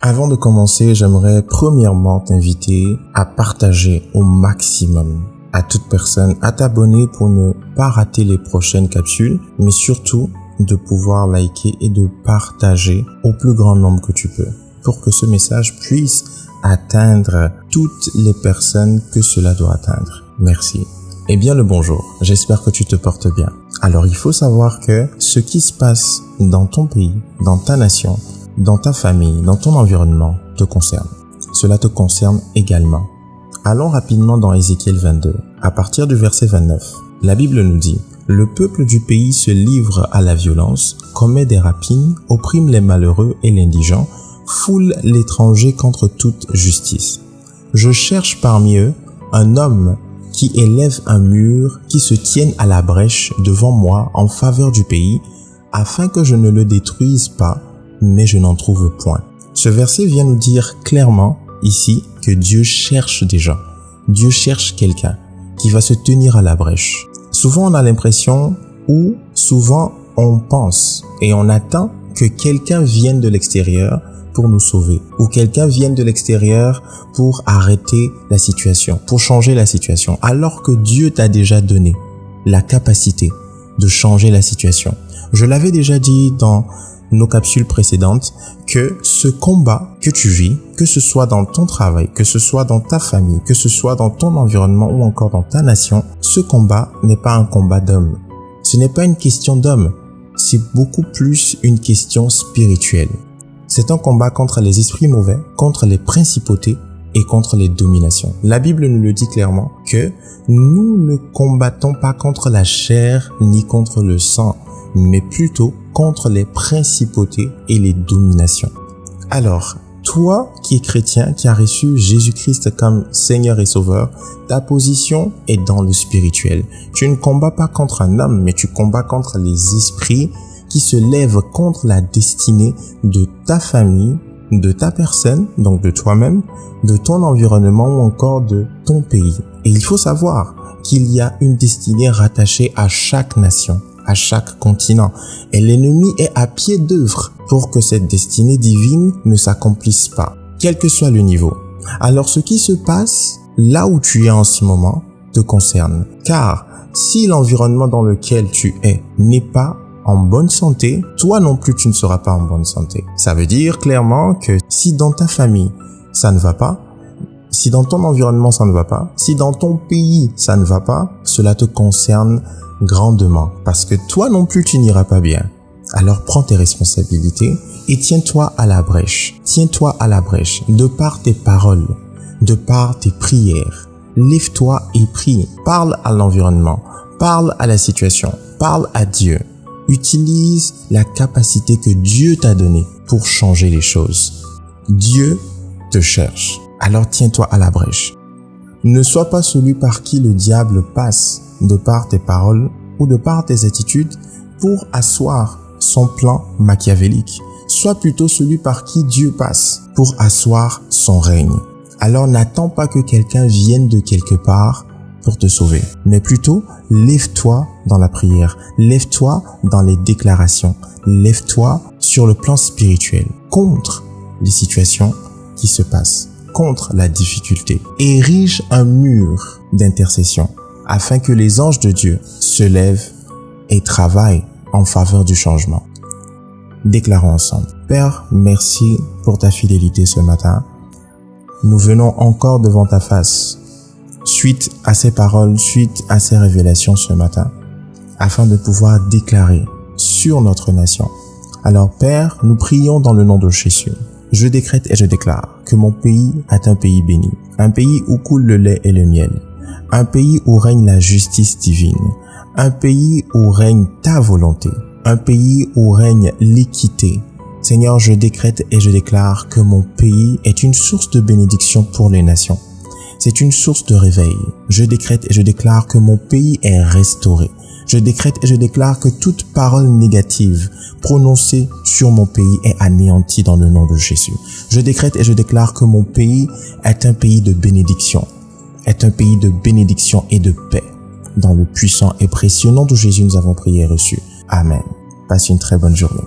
Avant de commencer, j'aimerais premièrement t'inviter à partager au maximum à toute personne, à t'abonner pour ne pas rater les prochaines capsules, mais surtout de pouvoir liker et de partager au plus grand nombre que tu peux pour que ce message puisse atteindre toutes les personnes que cela doit atteindre. Merci. Eh bien le bonjour, j'espère que tu te portes bien. Alors il faut savoir que ce qui se passe dans ton pays, dans ta nation, dans ta famille, dans ton environnement te concerne. Cela te concerne également. Allons rapidement dans Ézéchiel 22, à partir du verset 29. La Bible nous dit: « Le peuple du pays se livre à la violence, commet des rapines, opprime les malheureux et l'indigent, foule l'étranger contre toute justice. Je cherche parmi eux un homme qui élève un mur, qui se tienne à la brèche devant moi en faveur du pays, afin que je ne le détruise pas, mais je n'en trouve point. » Ce verset vient nous dire clairement ici que Dieu cherche des gens. Dieu cherche quelqu'un qui va se tenir à la brèche. Souvent on a l'impression, ou souvent on pense et on attend que quelqu'un vienne de l'extérieur pour nous sauver, ou quelqu'un vienne de l'extérieur pour arrêter la situation, pour changer la situation, alors que Dieu t'a déjà donné la capacité de changer la situation. Je l'avais déjà dit dans nos capsules précédentes que ce combat que tu vis, que ce soit dans ton travail, que ce soit dans ta famille, que ce soit dans ton environnement ou encore dans ta nation, ce combat n'est pas un combat d'homme. Ce n'est pas une question d'homme, c'est beaucoup plus une question spirituelle. C'est un combat contre les esprits mauvais, contre les principautés et contre les dominations. La Bible nous le dit clairement que nous ne combattons pas contre la chair ni contre le sang, mais plutôt contre les principautés et les dominations. Alors, toi qui es chrétien, qui as reçu Jésus-Christ comme Seigneur et Sauveur, ta position est dans le spirituel. Tu ne combats pas contre un homme, mais tu combats contre les esprits qui se lèvent contre la destinée de ta famille, de ta personne, donc de toi-même, de ton environnement ou encore de ton pays. Et il faut savoir qu'il y a une destinée rattachée à chaque nation, à chaque continent. Et l'ennemi est à pied d'œuvre pour que cette destinée divine ne s'accomplisse pas, quel que soit le niveau. Alors ce qui se passe là où tu es en ce moment te concerne. Car si l'environnement dans lequel tu es n'est pas en bonne santé, toi non plus tu ne seras pas en bonne santé. Ça veut dire clairement que si dans ta famille ça ne va pas, si dans ton environnement ça ne va pas, si dans ton pays ça ne va pas, cela te concerne grandement, parce que toi non plus tu n'iras pas bien. Alors prends tes responsabilités et tiens-toi à la brèche. Tiens-toi à la brèche de par tes paroles, de par tes prières. Lève-toi et prie. Parle à l'environnement, parle à la situation, parle à Dieu. Utilise la capacité que Dieu t'a donnée pour changer les choses. Dieu te cherche. Alors tiens-toi à la brèche. Ne sois pas celui par qui le diable passe de par tes paroles ou de par tes attitudes pour asseoir son plan machiavélique. Sois plutôt celui par qui Dieu passe pour asseoir son règne. Alors n'attends pas que quelqu'un vienne de quelque part pour te sauver, mais plutôt lève-toi dans la prière, lève-toi dans les déclarations, lève-toi sur le plan spirituel contre les situations qui se passent, contre la difficulté. Érige un mur d'intercession afin que les anges de Dieu se lèvent et travaillent en faveur du changement. Déclarons ensemble. Père, merci pour ta fidélité ce matin. Nous venons encore devant ta face, suite à ces paroles, suite à ces révélations ce matin, afin de pouvoir déclarer sur notre nation. Alors Père, nous prions dans le nom de Jésus. Je décrète et je déclare que mon pays est un pays béni, un pays où coule le lait et le miel, un pays où règne la justice divine, un pays où règne ta volonté, un pays où règne l'équité. Seigneur, je décrète et je déclare que mon pays est une source de bénédiction pour les nations. C'est une source de réveil. Je décrète et je déclare que mon pays est restauré. Je décrète et je déclare que toute parole négative prononcée sur mon pays est anéantie dans le nom de Jésus. Je décrète et je déclare que mon pays est un pays de bénédiction, est un pays de bénédiction et de paix. Dans le puissant et précieux nom de Jésus, nous avons prié et reçu. Amen. Passe une très bonne journée.